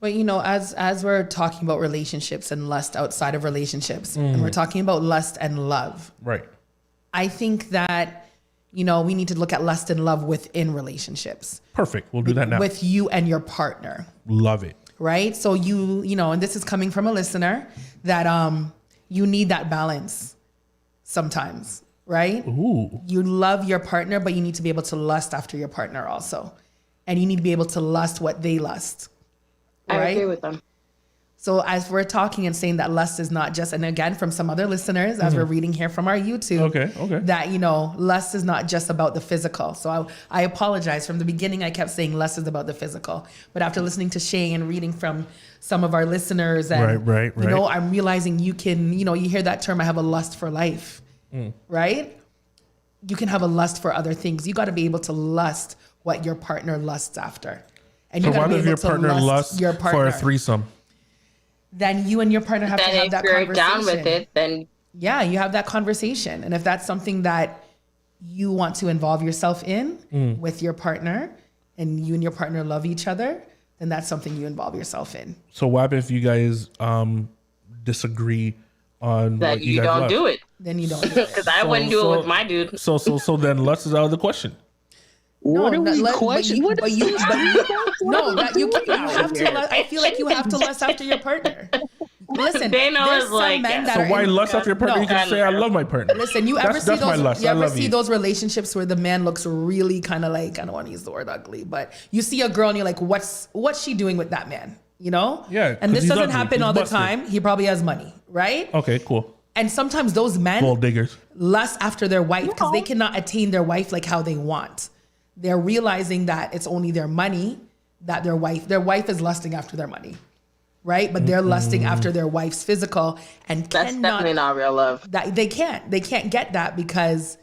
But you know, as we're talking about relationships and lust outside of relationships, and we're talking about lust and love, right? I think that, you know, we need to look at lust and love within relationships. Perfect. We'll do that now. With you and your partner. Love it. Right? So you know, and this is coming from a listener, that you need that balance sometimes, right? Ooh. You love your partner, but you need to be able to lust after your partner also. And you need to be able to lust what they lust. Right? I agree with them. So as we're talking and saying that lust is not just, and again, from some other listeners, as we're reading here from our YouTube, okay, that, you know, lust is not just about the physical. So I apologize. From the beginning, I kept saying lust is about the physical. But after listening to Shay and reading from some of our listeners, and, right. you know, I'm realizing you can, you know, you hear that term, I have a lust for life, right? You can have a lust for other things. You got to be able to lust what your partner lusts after. And so you what if your partner lusts your partner for a threesome? Then you and your partner have to have that conversation. If you're down with it, then yeah, you have that conversation. And if that's something that you want to involve yourself in with your partner, and you and your partner love each other, then that's something you involve yourself in. So what if you guys disagree on that what you guys don't love? do it? Then you don't do it. Because I wouldn't do it with my dude. So then lust is out of the question. What are we questioning? No, that you have to. I feel like you have to lust after your partner. Listen, Dano there's is some like, men So that why are lust after your partner? You can say, I love my partner. Listen, you ever see that's my those? lust. You I ever love see you. those relationships where the man looks really kind of like, I don't want to use the word ugly, but you see a girl and you're like, what's she doing with that man? You know? Yeah, And 'cause this he's doesn't ugly. happen He's all the busted. time. He probably has money, right? Okay, cool. And sometimes those men Gold diggers. lust after their wife because they cannot attain their wife like how they want. They're realizing that it's only their money that their wife is lusting after their money, right? But they're lusting after their wife's physical, and That's definitely not real love. That they can't get that because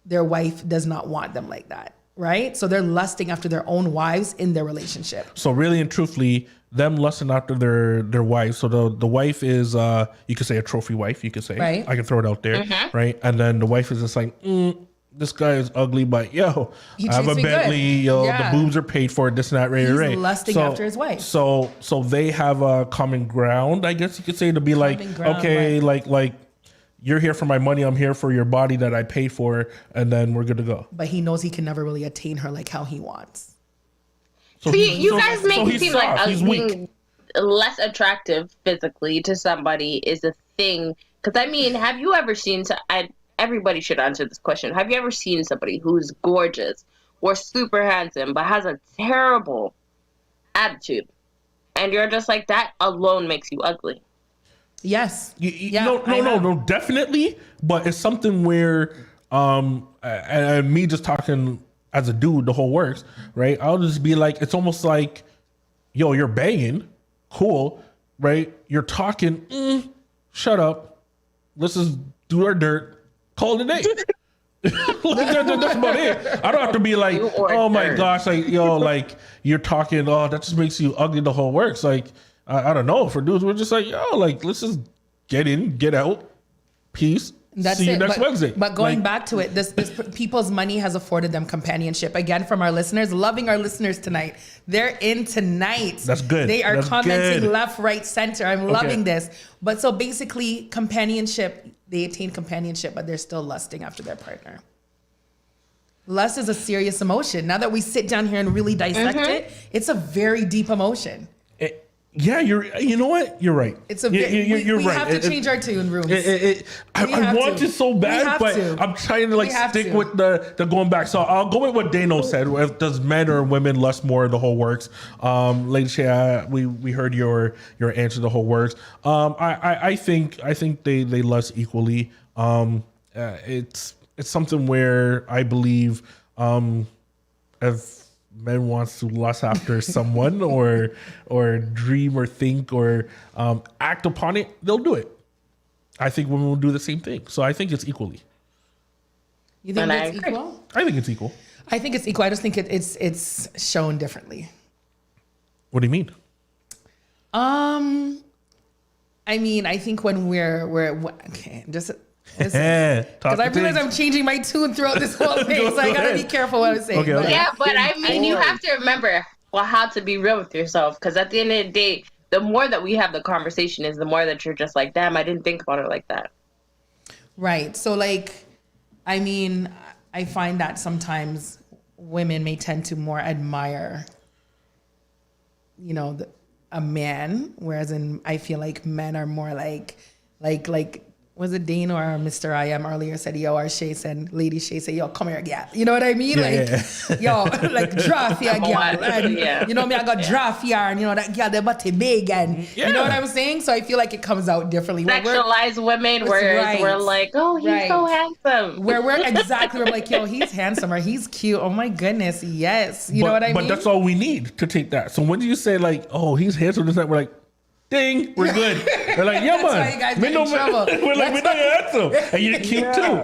their wife does not want them like that, right? So they're lusting after their own wives in their relationship. So really and truthfully, them lusting after their wife. So the wife is you could say a trophy wife. You could say, Right. I can throw it out there, right? And then the wife is just like, this guy is ugly, but yo, He I have a treats me Bentley. good. Yo, Yeah. the boobs are paid for. This and that, right? He's right. lusting after his wife. So they have a common ground, I guess you could say, to be like, Common ground, okay, like you're here for my money. I'm here for your body that I paid for, and then we're good to go. But he knows he can never really attain her like how he wants. So See, he's- you so- guys so make it he's seem soft, like he's weak. being less attractive physically to somebody is a thing. Because I mean, have you ever seen? Everybody should answer this question. Have you ever seen somebody who's gorgeous or super handsome but has a terrible attitude, and you're just like, that alone makes you ugly? Yes. No, definitely. But it's something where, and me just talking as a dude, the whole works, right? I'll just be like, it's almost like, yo, you're banging, cool, right? You're talking, shut up. Let's just do our dirt. Call it a day. That's about it. I don't have to be like, oh my gosh, like, yo, like you're talking, that just makes you ugly, the whole works. Like, I don't know. For dudes, we're just like, yo, like, let's just get in, get out, peace. That's See you it. next Wednesday. But going Like, back to it, this people's money has afforded them companionship. Again, from our listeners, loving our listeners tonight. They're in tonight. That's good. They are That's commenting good. left, right, center. I'm Okay. loving this. But so basically, companionship, they attain companionship, but they're still lusting after their partner. Lust is a serious emotion. Now that we sit down here and really dissect it, it's a very deep emotion. Yeah, you know what? You're right. It's a you're we right. have to change our tune rooms. I want it so bad, but I'm trying to like stick with the going back. So I'll go with what Dano said. If does men or women lust more? The whole works. Lady Shea, we heard your answer. The whole works. I think they lust equally. It's something where I believe if men wants to lust after someone or dream or think or act upon it, they'll do it. I think women will do the same thing. So I think it's equally. You think it's equal? I think it's equal. I think it's equal. I just think it's shown differently. What do you mean? I mean, I think when we're okay, just because I realize I'm changing my tune throughout this whole thing, so I gotta be careful what I'm saying. Okay. Yeah, but I mean, you have to remember how to be real with yourself, because at the end of the day, the more that we have the conversation is the more that you're just like, damn, I didn't think about it like that. Right. So, like, I mean, I find that sometimes women may tend to more admire, you know, a man, whereas I feel like men are more like was it Dane or Mr. I Am earlier said, yo, or Shay said, Lady Shay said, yo, come here, yeah. You know what I mean? Yo, like draft here, girl. And, you know me, I got draft here, and you know, that girl, they body big, and you know what I'm saying? So I feel like it comes out differently. Sexualized women, whereas we're like, oh, he's so handsome. We're like, yo, he's handsome, or he's cute. Oh my goodness, yes. You know what I mean? But that's all we need to take that. So when you say like, oh, he's handsome, we're like, ding, we're good. They're like, yeah, man. We're like, we're not handsome. And you're cute too.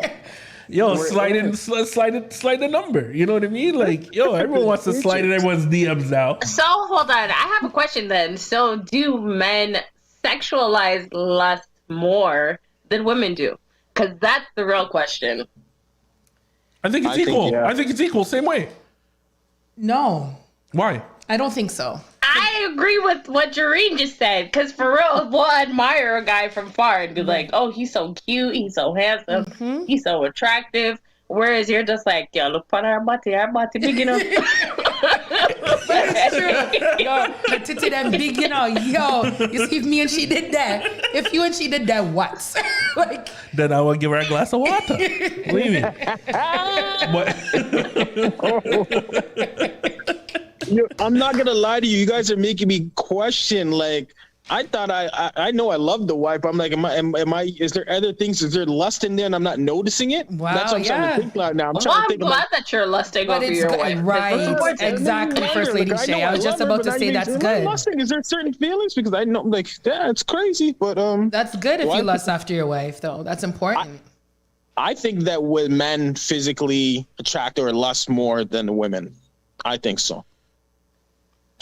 Yo, slide the number. You know what I mean? Like, yo, everyone wants to slide in everyone's DMs now. So hold on. I have a question then. So do men sexualize lust more than women do? Because that's the real question. I think it's equal. I think it's equal. Same way. No. Why? I don't think so. I agree with what Jareen just said, because for real, we'll admire a guy from far and be like, oh, he's so cute, he's so handsome, he's so attractive. Whereas you're just like, yo, look at our body big enough. That's true. Yo, the titty them big, you know. Yo, you see if me and she did that. If you and she did that, what? Like, then I will give her a glass of water. Believe me. I'm not gonna lie to you. You guys are making me question. Like, I thought I know I love the wife. I'm like, am I? Is there other things? Is there lust in there and I'm not noticing it? Wow, that's what I'm trying to think about now. I'm glad that you're lusting over your wife. Right, exactly. First Lady Shay. I was just about to say that's good. Lusting? Is there certain feelings? Because I know, like, yeah, it's crazy, but that's good if you lust after your wife, though. That's important. I think that when men physically attract or lust more than the women, I think so.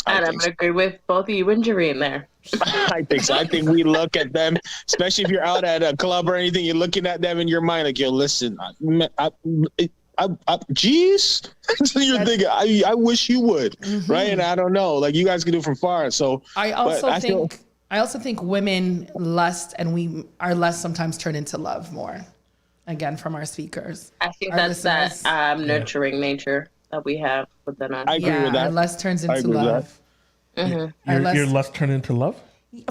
And I'm going to agree with both of you and Jareen there. I think so. I think we look at them, especially if you're out at a club or anything, you're looking at them in your mind like, yo, listen, geez. So you're thinking, I wish you would, right? And I don't know. Like, you guys can do it from far. So I also think women lust, and our lust sometimes turn into love more. Again, from our speakers. I think that's that nurturing nature that we have within us. I agree with that. Our lust turns into love. Your lust turn into love?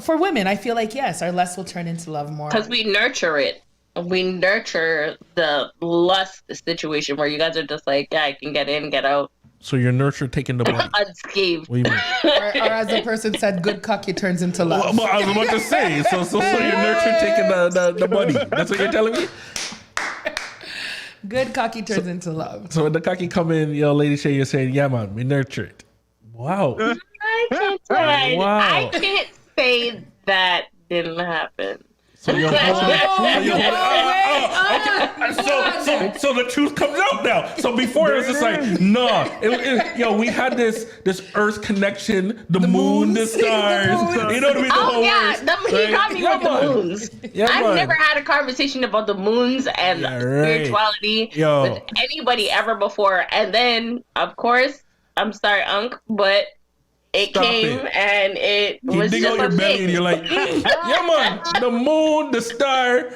For women, I feel like, yes, our lust will turn into love more. Because we nurture it. We nurture the lust situation where you guys are just like, yeah, I can get in, get out. So your nurture taking the blood. Unscathed. What do you mean? or as the person said, good cocky turns into love. Well, I was about to say, so your nurture taking the money. That's what you're telling me? Good cocky turns into love. So when the cocky come in, yo, Lady Shay, you're saying, yeah, man, we nurture it. Wow. I can't say that didn't happen. So you're so the truth comes out now. So before it was just like, nah. We had this Earth connection, the moon, the stars. You know what I mean? He got me with the moons. I've never had a conversation about the moons and spirituality with anybody ever before. And then, of course, I'm sorry, Unc, but it came and it was dig just out your belly and you're like, yeah, man, the moon, the star,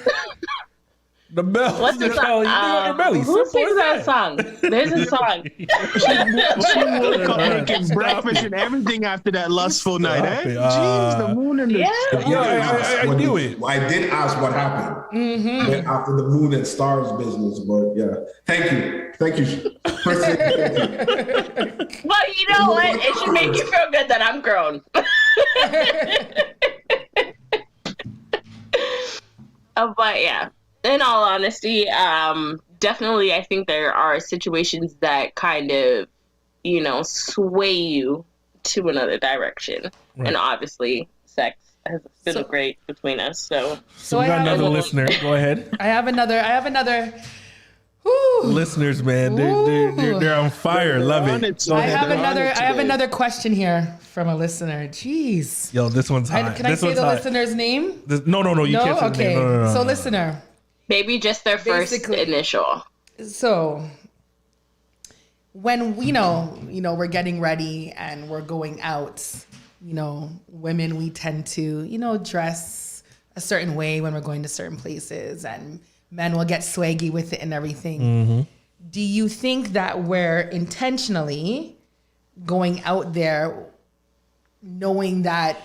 the bells. What's the song? You dig out your belly. Who sings that song? There's a song. She woke up making breakfast and everything after that lustful night. Jeez, the moon and the stars. I knew it. I did ask what happened after the moon and stars business, but yeah. Thank you. Thank you. Well, you know what? It should make you feel good that I'm grown. But yeah, in all honesty, definitely I think there are situations that kind of, sway you to another direction. Right. And obviously sex has been great between us. So we got another listener. Go ahead. I have another. Listeners, man, they're on fire. Love it. I have another question here from a listener. Jeez. Yo, this one's hot. Can I say the listener's name? No. You can't say the name. No. So, listener. Maybe just their first initial. So, when we know, we're getting ready and we're going out, women, we tend to, dress a certain way when we're going to certain places, and men will get swaggy with it and everything. Mm-hmm. Do you think that we're intentionally going out there knowing that,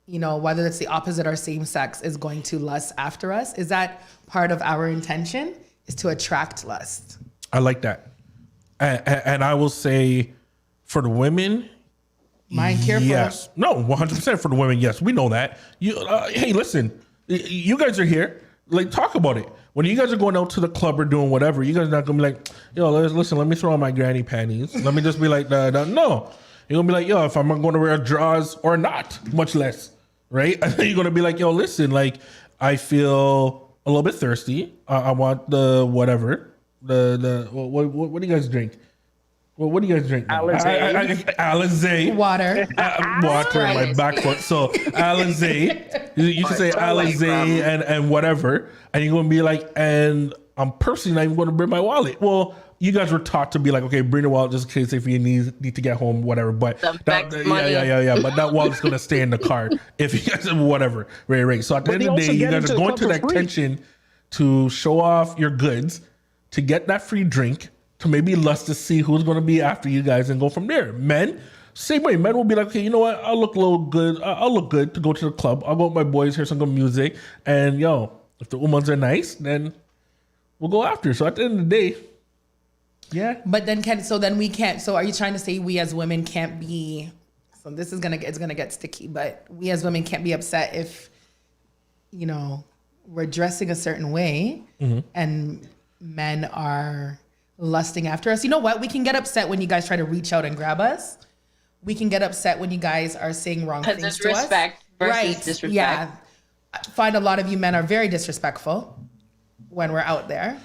whether it's the opposite or same sex is going to lust after us? Is that part of our intention, is to attract lust? I like that. And I will say for the women, mind careful. Yes. No, 100% for the women. Yes, we know that. Hey, listen, you guys are here. Like, talk about it. When you guys are going out to the club or doing whatever, you guys are not going to be like, yo, listen, let me throw on my granny panties. Let me just be like, no. You're going to be like, yo, if I'm going to wear drawers or not, much less, right? And then you're going to be like, yo, listen, like, I feel a little bit thirsty. I want the whatever. What do you guys drink? Well, what do you guys drink? Alizé. Water. Water on my back foot. So Alizé. You can say Alizé and whatever. And you're going to be like, and I'm personally not even going to bring my wallet. Well, you guys were taught to be like, okay, bring the wallet just in case if you need to get home, whatever. But yeah. But that wallet's going to stay in the car if you guys whatever. Right. So at the end of the day, you guys are going to that tension to show off your goods, to get that free drink, to maybe lust to see who's going to be after you guys and go from there. Men, same way. Men will be like, okay, you know what? I'll look a little good. I'll look good to go to the club. I'll go with my boys, hear some good music. And yo, if the umans are nice, then we'll go after. So at the end of the day, yeah. But then we can't. So are you trying to say we as women can't be, so this is it's going to get sticky, but we as women can't be upset if, we're dressing a certain way and men are lusting after us? You know what? We can get upset when you guys try to reach out and grab us. We can get upset when you guys are saying wrong things to us. Because it's respect versus disrespect. Yeah. I find a lot of you men are very disrespectful when we're out there.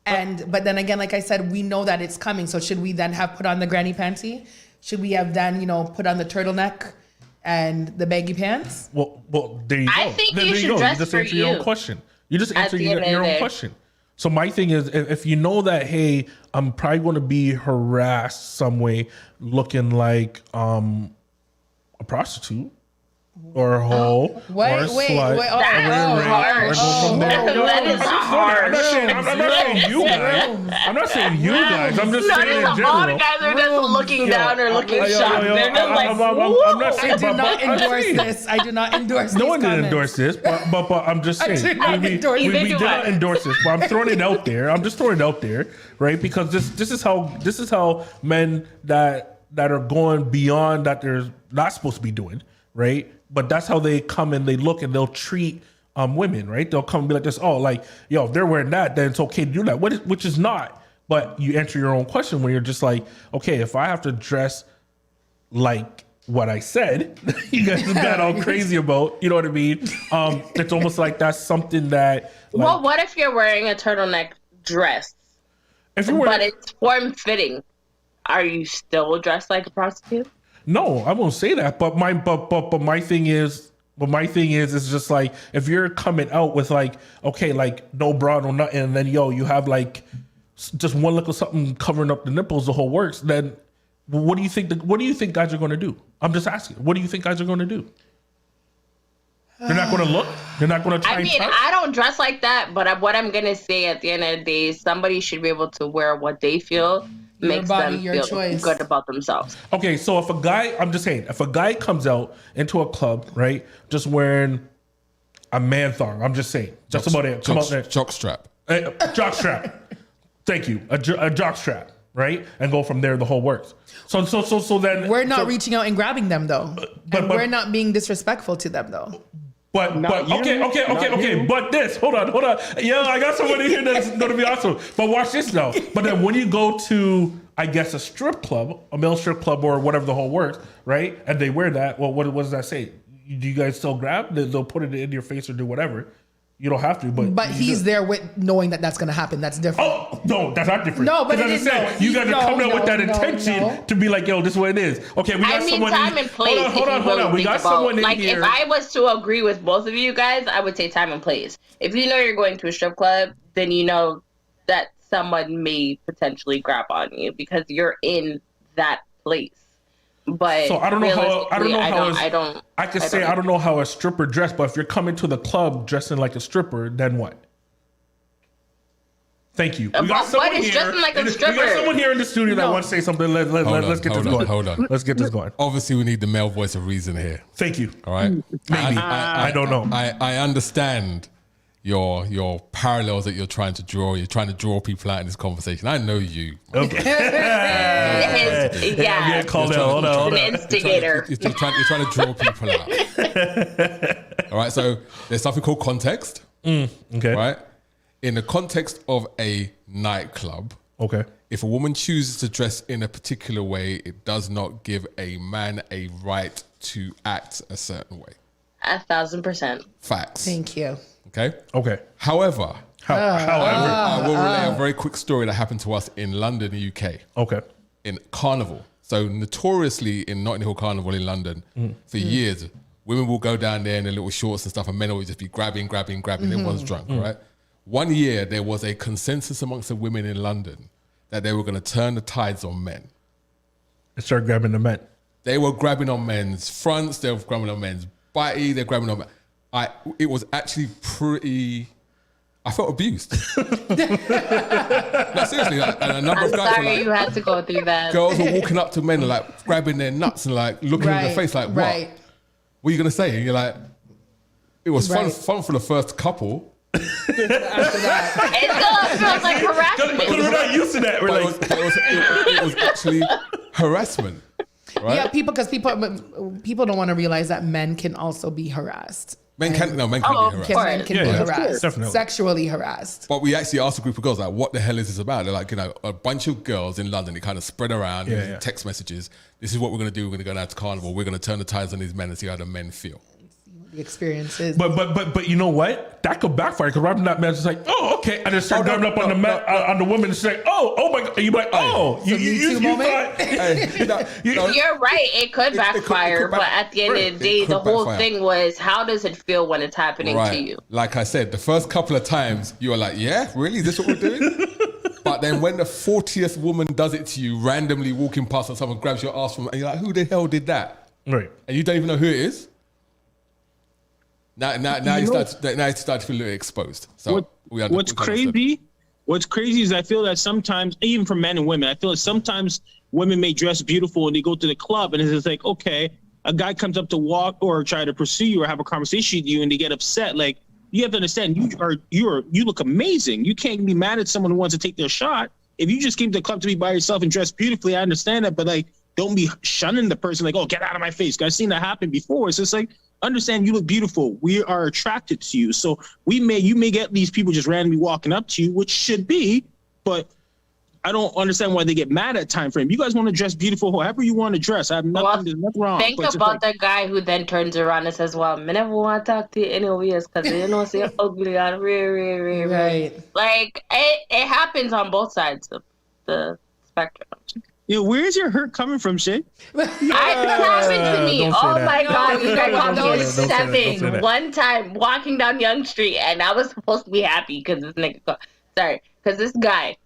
But then again, like I said, we know that it's coming. So should we then have put on the granny panty? Should we have then, put on the turtleneck and the baggy pants? Well, there you go. I think you should dress for you. You just answer your own question. You just answer your own question. So my thing is, if you know that, hey, I'm probably going to be harassed some way, looking like a prostitute or a hoe or a slut. That is hard. I'm not saying you guys. I'm just saying in general. A lot of guys are just looking down or looking shocked. They're just like, I'm not saying. I do not endorse this. I do not endorse this. No one did endorse this, but I'm just saying. We did not endorse this, but I'm throwing it out there. I'm just throwing it out there, right? Because this is how men that are going beyond that they're not supposed to be doing, right? But that's how they come and they look and they'll treat women, right? They'll come and be like this, oh, like, yo, if they're wearing that, then it's okay to do that, which is not. But you answer your own question when you're just like, okay, if I have to dress like what I said, you guys got all crazy about, you know what I mean? It's almost like that's something that... Like, well, what if you're wearing a turtleneck dress, but it's form-fitting? Are you still dressed like a prostitute? No, I won't say that. But my thing is it's just like, if you're coming out with like, okay, like no bra, no nothing, and then you have like just one little something covering up the nipples, the whole works. Then what do you think guys are going to do? I'm just asking. What do you think guys are going to do? They're not going to look. They're not going to try. I mean, I don't dress like that, but what I'm going to say at the end of the day is somebody should be able to wear what they feel makes them feel good about themselves. Okay, so if a guy comes out into a club, right, just wearing a man thong, I'm just saying, just about it. Come out there, jockstrap. Jockstrap. Thank you, a jockstrap, right, and go from there. The whole works. So then we're not reaching out and grabbing them though, but we're not being disrespectful to them though. But okay. But this, hold on. Yeah, I got somebody here that's gonna be awesome. But watch this now. But then when you go to, I guess, a strip club, a male strip club or whatever the whole works, right? And they wear that. Well, what does that say? Do you guys still grab? They'll put it in your face or do whatever. You don't have to, but he's there with knowing that that's going to happen. That's different. Oh no, that's not different. No, but as I said, you got to come there with that intention to be like, yo, this is what it is. Okay, we got someone. Time and place. Hold on. We got someone in like, here. If I was to agree with both of you guys, I would say time and place. If you know you're going to a strip club, then you know that someone may potentially grab on you because you're in that place. But so I don't know how I don't know how a stripper dressed, but if you're coming to the club dressing like a stripper, then what? Thank you. We got someone here. Like a stripper? We got someone here in the studio that wants to say something. Let's get this going. Hold on. Let's get this going. Obviously, we need the male voice of reason here. Thank you. All right. Maybe. I don't know. I understand your parallels that you're trying to draw. You're trying to draw people out in this conversation. I know you. Okay. Yeah. Hold on. An instigator. You're trying to draw people out. All right. So there's something called context. Okay. Right. In the context of a nightclub. Okay. If a woman chooses to dress in a particular way, it does not give a man a right to act a certain way. 1,000%. Facts. Thank you. Okay. However, I will relay a very quick story that happened to us in London, UK. Okay. In Carnival. So notoriously in Notting Hill Carnival in London, for years, women will go down there in their little shorts and stuff, and men will just be grabbing. Everyone's drunk, right? One year, there was a consensus amongst the women in London that they were going to turn the tides on men. They started grabbing the men. They were grabbing on men's fronts. They were grabbing on men's body. They're grabbing on men. It was actually pretty. I felt abused. No, seriously, like, and a number of guys sorry were like, you had to go through that. Girls were walking up to men and like grabbing their nuts and like looking in their face like, what? What are you gonna say? And you're like, it was fun for the first couple. It still feels like harassment. Because we're not used to that. It was actually harassment. Right? Yeah, people don't want to realize that men can also be harassed. Men can be harassed. Men can be harassed, definitely. sexually harassed. But we actually asked a group of girls, like, what the hell is this about? They're like, a bunch of girls in London, they kind of spread around text messages. This is what we're going to do. We're going to go down to Carnival. We're going to turn the tides on these men and see how the men feel. The experiences. But you know what? That could backfire because Robin that man's just like, oh, okay. I just started grabbing up on the woman and she's like, oh my God. And you're like, oh, you thought. You're right. It could backfire, but at the end of the day, the whole thing was, how does it feel when it's happening to you? Like I said, the first couple of times you were like, yeah, really? Is this what we're doing? But then when the 40th woman does it to you, randomly walking past and someone grabs your ass from, and you're like, who the hell did that? Right. And you don't even know who it is. Now you start to feel a little exposed. So what's crazy is I feel that sometimes, even for men and women, I feel that sometimes women may dress beautiful and they go to the club and it's just like, okay, a guy comes up to walk or try to pursue you or have a conversation with you and they get upset. Like, you have to understand, you look amazing. You can't be mad at someone who wants to take their shot. If you just came to the club to be by yourself and dress beautifully, I understand that, but like, don't be shunning the person like, oh, get out of my face. I've seen that happen before. It's just like, understand you look beautiful. We are attracted to you. So you may get these people just randomly walking up to you, which should be, but I don't understand why they get mad at time frame. You guys want to dress beautiful however you want to dress. I have nothing, there's nothing wrong. Think about the guy who then turns around and says, well, I never want to talk to you anyways because you know, see ugly and right. Like, it happens on both sides of the spectrum. Yeah, where's your hurt coming from, Shay? It happened to me. Oh my God, you guys got me a 7 one time walking down Young Street, and I was supposed to be happy because this guy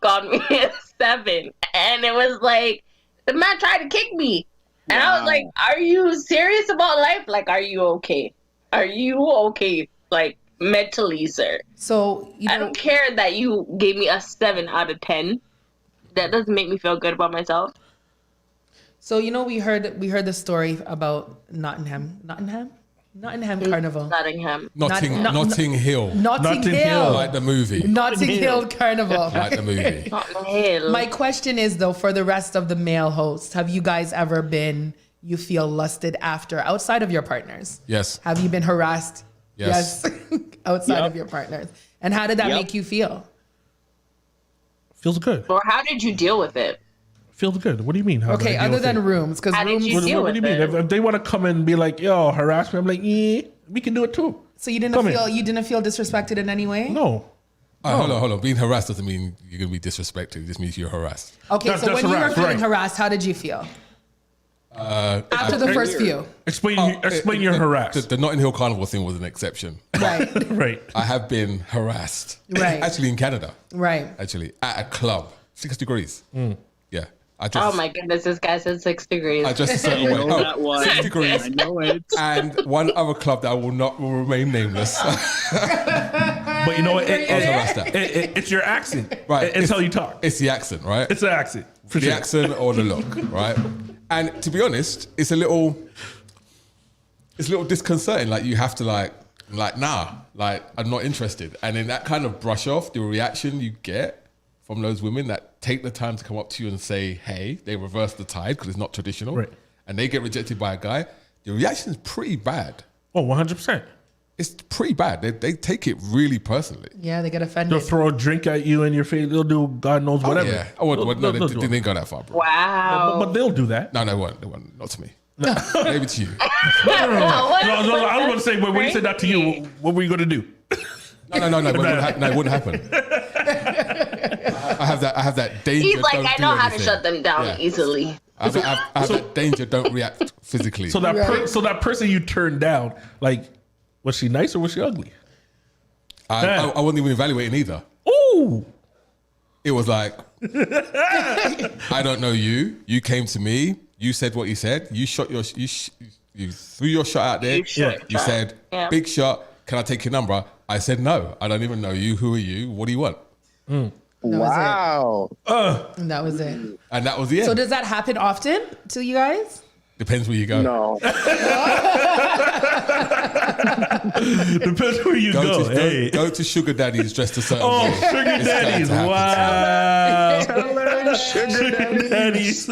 called me a 7, and it was like the man tried to kick me, and I was like, "Are you serious about life? Like, are you okay? Are you okay? Like mentally, sir?" So I don't care that you gave me a 7 out of 10. That doesn't make me feel good about myself. So we heard the story about Nottingham Carnival. Notting Hill. Notting Hill. Like the movie. Notting Hill Carnival. Like the movie. Notting Hill. My question is though, for the rest of the male hosts, have you guys ever been, you feel lusted after outside of your partners? Yes. Have you been harassed? Yes. Outside of your partners. And how did that make you feel? Feels good. Or how did you deal with it? Feels good. What do you mean? Okay, other than rooms, because how did you deal what do you mean? If they want to come and be like, yo, harass me, I'm like, yeah, we can do it too. So you didn't feel disrespected in any way? No. Hold on. Being harassed doesn't mean you're going to be disrespected. It just means you're harassed. Okay, so when you were feeling harassed, how did you feel? After the first few. Explain your harassed. The Notting Hill Carnival thing was an exception. Right. Right. I have been harassed. Right. Actually in Canada. Right. Actually, at a club. 6 degrees. Yeah. Oh my goodness, this guy said 6 degrees. I dressed a certain way. know that one. 6 degrees. I know it. And one other club that will remain nameless. But you know what? It's your accent. Right. It's how you talk. It's the accent, right? It's the accent. For the sure. accent or the look, right? And to be honest, it's a little disconcerting. Like you have to like nah, like I'm not interested. And then that kind of brush off the reaction you get from those women that take the time to come up to you and say, hey, they reverse the tide because it's not traditional. Right. And they get rejected by a guy. The reaction is pretty bad. Oh, 100%. It's pretty bad. They take it really personally. Yeah, they get offended. They'll throw a drink at you in your face. They'll do God knows whatever. Yeah. They didn't go that far, bro. Wow. But they'll do that. No, they won't. Not to me. Maybe to you. No, I was going to say, but when you said that to you, what were you going to do? No, it wouldn't happen. I have that danger. He's like, don't I do know how to anything. shut them down easily. I have that danger. Don't react physically. So that person you turned down, like, was she nice or was she ugly? I wasn't even evaluating either. Ooh. It was like, I don't know you. You came to me. You said what you said. You shot your. You threw your shot out there. You said, big shot. Can I take your number? I said no. I don't even know you. Who are you? What do you want? Wow. And that was it. And that was the end. So does that happen often to you guys? Depends where you go. No. Depends where you go. Go to sugar daddies dressed a certain way. Oh, sugar It's daddies. going to happen. Wow. Sugar daddies.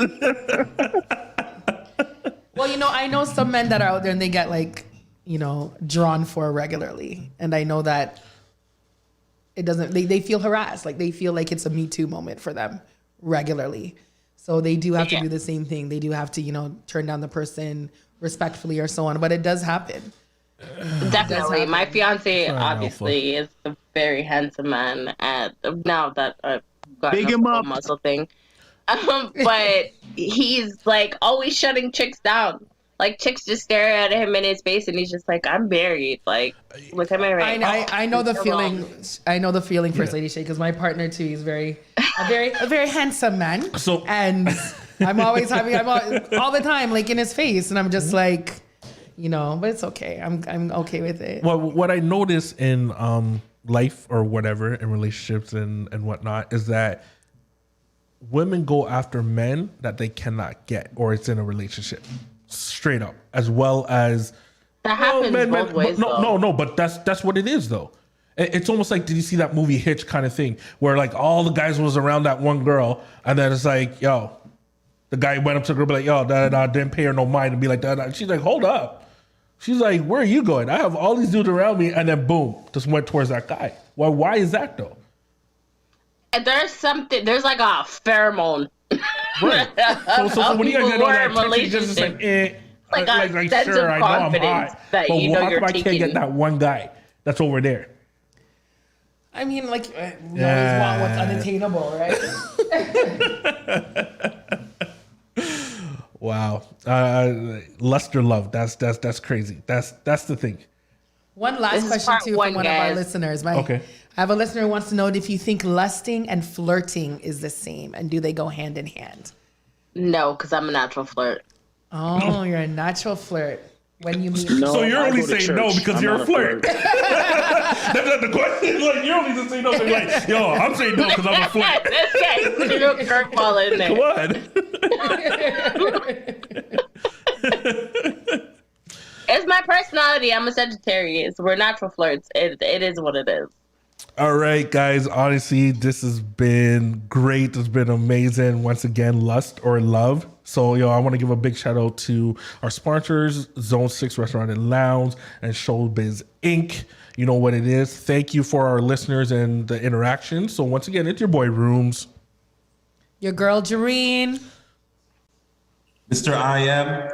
Well, I know some men that are out there and they get drawn for regularly. And I know that it doesn't, they feel harassed. Like they feel like it's a Me Too moment for them regularly. So they do have to do the same thing. They do have to, turn down the person respectfully or so on. But it does happen. Definitely. My fiance obviously is a very handsome man. And now that I've got a muscle thing. But he's like always shutting chicks down. Like chicks just stare at him in his face, and he's just like, "I'm married." Like, look at my ring. I know the feeling. I know the feeling, First Lady Shay, because my partner too. He's a very handsome man. So, and I'm always all the time, like in his face, and I'm just like, but it's okay. I'm okay with it. Well, what I notice in life or whatever, in relationships and whatnot, is that women go after men that they cannot get, or it's in a relationship. Straight up, as well as that happens both ways. No, but that's what it is though. It's almost like, did you see that movie Hitch kind of thing, where like all the guys was around that one girl, and then it's like, yo, the guy went up to the girl, be like, yo, didn't pay her no mind, and be like, she's like, hold up. She's like, where are you going? I have all these dudes around me, and then boom, just went towards that guy. Why is that though? And there's like a pheromone. Right. So when you guys get all that attention, just like, sense sure, of I know I'm confidence hot, that but you know how you're come I can't taking. get that one guy that's over there? I mean, we always want what's unattainable, right? Wow, lust or love? That's crazy. That's the thing. One last question too from one of our listeners. Okay. I have a listener who wants to know if you think lusting and flirting is the same, and do they go hand in hand? No, because I'm a natural flirt. Oh, you're a natural flirt. When you meet so you're only saying no because you're a flirt. That's not the question. Like you're only just saying no. Like, yo, I'm saying no because I'm a flirt. This guy put a little curveball in there. Come on. It's my personality. I'm a Sagittarius. We're natural flirts. It is what it is. All right, guys. Honestly, this has been great. It's been amazing. Once again, lust or love. So, I want to give a big shout out to our sponsors, Zone 6 Restaurant and Lounge and Showbiz Inc. You know what it is. Thank you for our listeners and the interaction. So, once again, it's your boy Rooms. Your girl, Jareen. Mr. I Am.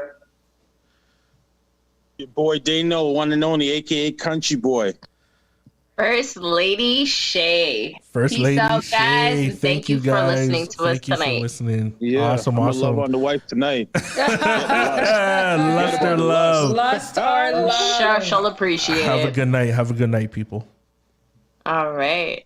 Your boy Dano, one and only, aka Country Boy. First Lady Shay. First Peace Lady out, Shay. guys. And thank you guys. for listening to us Thank you tonight. for listening. Yeah, Awesome. I'm love on the wife tonight. Lust or love. Lust or love. Sure, she'll appreciate Have a it. good night. Have a good night, people. All right.